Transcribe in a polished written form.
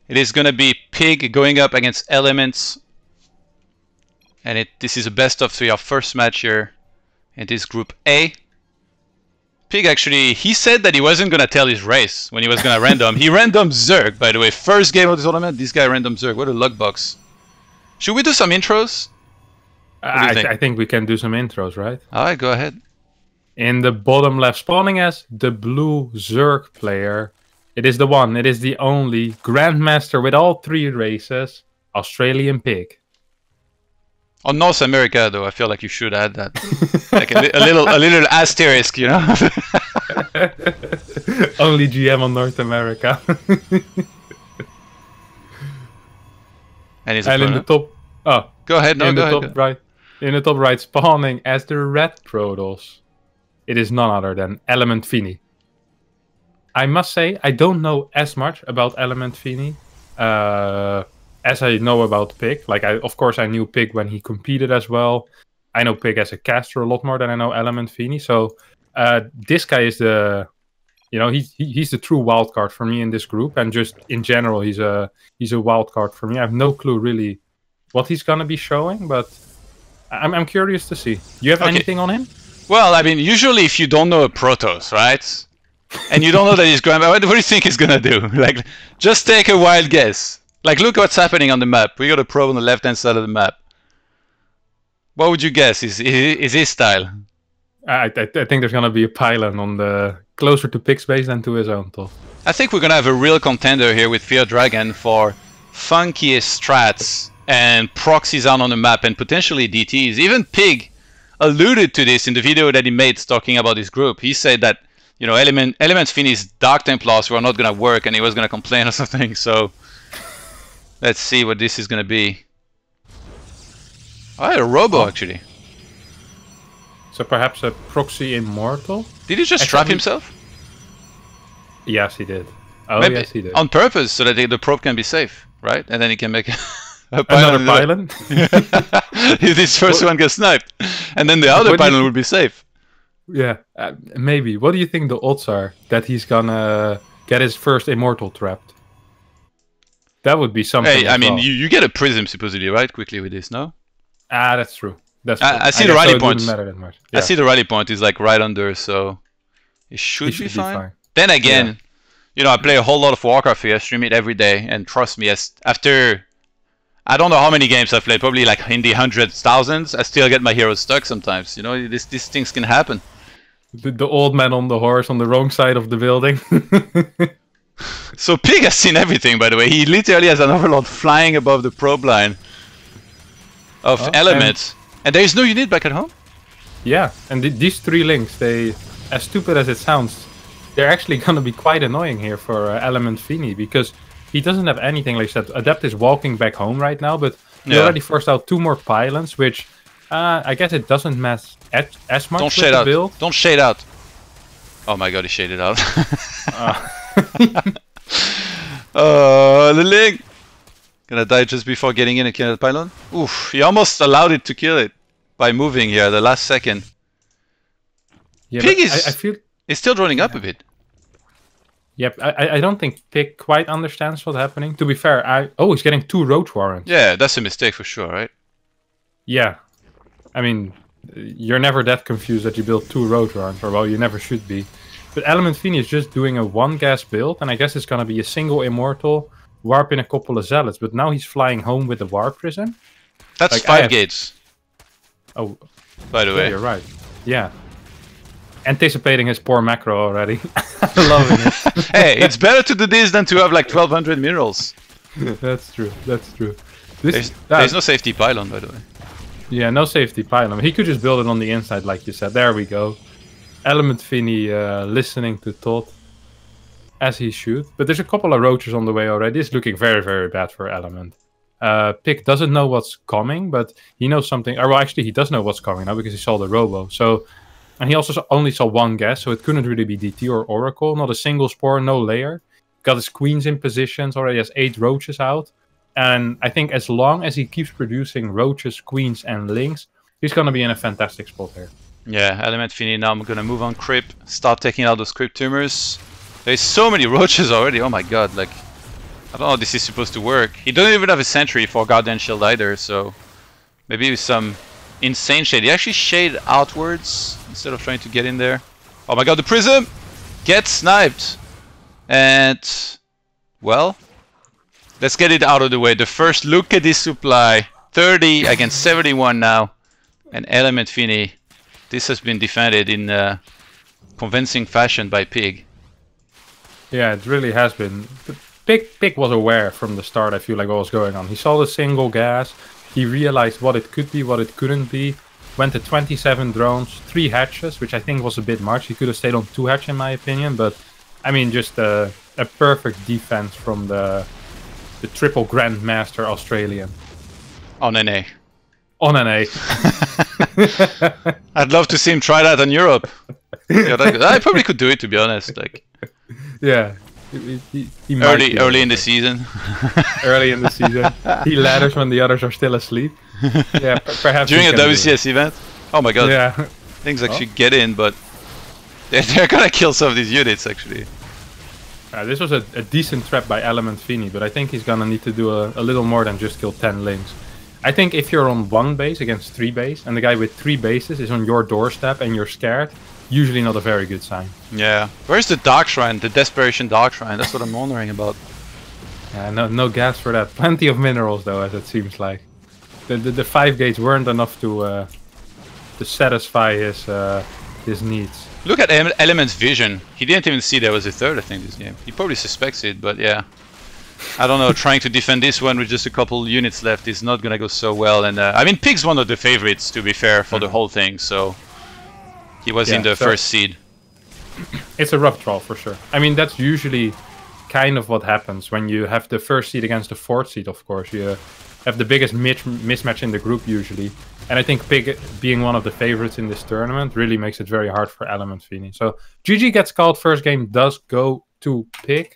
It is going to be PiG going up against Elements. And this is a best of 3, our first match here. It is Group A. PiG actually, he said that he wasn't going to tell his race when he was going to random. He random Zerg, by the way. First game of the tournament, this guy random Zerg. What a luck box. Should we do some intros? I think we can do some intros, right? Alright, go ahead. In the bottom left, spawning as the blue Zerg player. It is the one, it is the only Grandmaster with all 3 races, Australian PiG. On North America, though, I feel like you should add that, like a little asterisk, you know. Only GM on North America. And in the top, go ahead. No, in go the ahead. top right, in the top right, spawning as the red Protoss. It is none other than ElementFini. I must say, I don't know as much about ElementFini as I know about PiG. Like, of course, I knew PiG when he competed as well. I know PiG as a caster a lot more than I know ElementFini. So this guy is the, he's the true wild card for me in this group, and just in general, he's a wild card for me. I have no clue really what he's gonna be showing, but I'm curious to see. Do you have anything on him? Well, I mean, usually if you don't know a Protoss, right? And you don't know that he's Grandma, what do you think he's gonna do? Like, just take a wild guess. Like, look what's happening on the map. We got a probe on the left-hand side of the map. What would you guess is his style? I think there's gonna be a pylon on the closer to PiG's base than to his own top. I think we're gonna have a real contender here with Fear Dragon for funkiest strats and proxies out on the map and potentially DTs. Even PiG alluded to this in the video that he made talking about his group. He said that, ElementFini's Dark Templars were not gonna work and he was gonna complain or something. So let's see what this is gonna be. Oh, a Robo actually. So perhaps a proxy immortal? Did he just trap himself? Yes, he did. Oh, maybe yes, he did. On purpose, so that the probe can be safe, right? And then he can make a another pylon. If this first one gets sniped, and then the other pylon will be safe. Yeah, maybe. What do you think the odds are that he's gonna get his first immortal trapped? That would be something. Hey, I mean, you get a prism supposedly, right? Quickly with this, no? Ah, that's true. That's true. I see the rally point. Yeah. I see the rally point is like right under, so it should be fine. Then again, I play a whole lot of Warcraft here. I stream it every day, and trust me, after I don't know how many games I've played, probably like in the hundreds, thousands, I still get my heroes stuck sometimes. These things can happen. The old man on the horse on the wrong side of the building. So PiG has seen everything, by the way. He literally has an Overlord flying above the probe line of elements. And there is no unit back at home? Yeah, and these 3 links, they, as stupid as it sounds, they're actually going to be quite annoying here for ElementFini, because he doesn't have anything. Like I said, Adept is walking back home right now, but he already forced out 2 more pylons, which I guess it doesn't mess as much with the build. Don't shade out. Oh my god, he shaded out. The link! Gonna die just before getting in and killing the pylon. Oof, he almost allowed it to kill it by moving here the last second. Yeah, PiG is still running up a bit. Yep, I don't think PiG quite understands what's happening. To be fair, he's getting 2 roach warrants. Yeah, that's a mistake for sure, right? Yeah. I mean, you're never that confused that you build 2 roach warrants, or well, you never should be. But ElementFini is just doing a 1-gas build, and I guess it's gonna be a single immortal, warp in a couple of zealots, but now he's flying home with the warp prison. That's like 5 gates. Oh, by the way, you're right. Yeah, anticipating his poor macro already. Loving it. Hey, it's better to do this than to have like 1200 minerals. That's true. That's true. There's no safety pylon, by the way. Yeah, no safety pylon. He could just build it on the inside, like you said. There we go. ElementFini listening to Todd. As he should. But there's a couple of roaches on the way already. It's looking very, very bad for Element. PiG doesn't know what's coming, but he knows something. Or well, actually, he does know what's coming now because he saw the Robo. So, and he also only saw 1 gas, so it couldn't really be DT or Oracle. Not a single spore, no layer. Got his queens in positions, already has 8 roaches out. And I think as long as he keeps producing roaches, queens, and links, he's going to be in a fantastic spot here. Yeah, ElementFini now I'm going to move on Crypt, start taking out those Crypt tumors. There's so many roaches already, oh my god, like... I don't know how this is supposed to work. He doesn't even have a sentry for Guardian Shield either, so maybe with some insane shade. He actually shade outwards instead of trying to get in there. Oh my god, the Prism! Gets sniped! And, well, let's get it out of the way. The first look at this supply. 30 against 71 now. And ElementFini. This has been defended in convincing fashion by PiG. Yeah, it really has been. PiG was aware from the start, I feel like, what was going on. He saw the single gas. He realized what it could be, what it couldn't be. Went to 27 drones, 3 hatches, which I think was a bit much. He could have stayed on 2 hatches in my opinion, but I mean, just a perfect defense from the triple Grandmaster Australian. On NA. On NA. I'd love to see him try that in Europe. Yeah, I probably could do it, to be honest. Like, yeah. He might early in the season. Early in the season. He ladders when the others are still asleep. Yeah, perhaps during a WCS event. Oh my god. Yeah. Things actually get in, but they're gonna kill some of these units actually. This was a decent trap by ElementFini, but I think he's gonna need to do a little more than just kill 10 links. I think if you're on 1 base against 3 base, and the guy with 3 bases is on your doorstep and you're scared, usually not a very good sign. Yeah. Where's the Dark Shrine? The Desperation Dark Shrine? That's what I'm wondering about. Yeah, no gas for that. Plenty of minerals though, as it seems like. The 5 gates weren't enough to satisfy his needs. Look at Element's vision. He didn't even see there was a third, I think, this game. He probably suspects it, but yeah. I don't know, trying to defend this one with just a couple units left is not gonna go so well. And I mean, PiG's one of the favorites, to be fair, for the whole thing, so he was in the first seed. It's a rough draw for sure. I mean, that's usually kind of what happens when you have the first seed against the 4th seed, of course. You have the biggest mismatch in the group usually. And I think PiG being one of the favorites in this tournament really makes it very hard for ElementFini. So GG gets called, first game does go to PiG.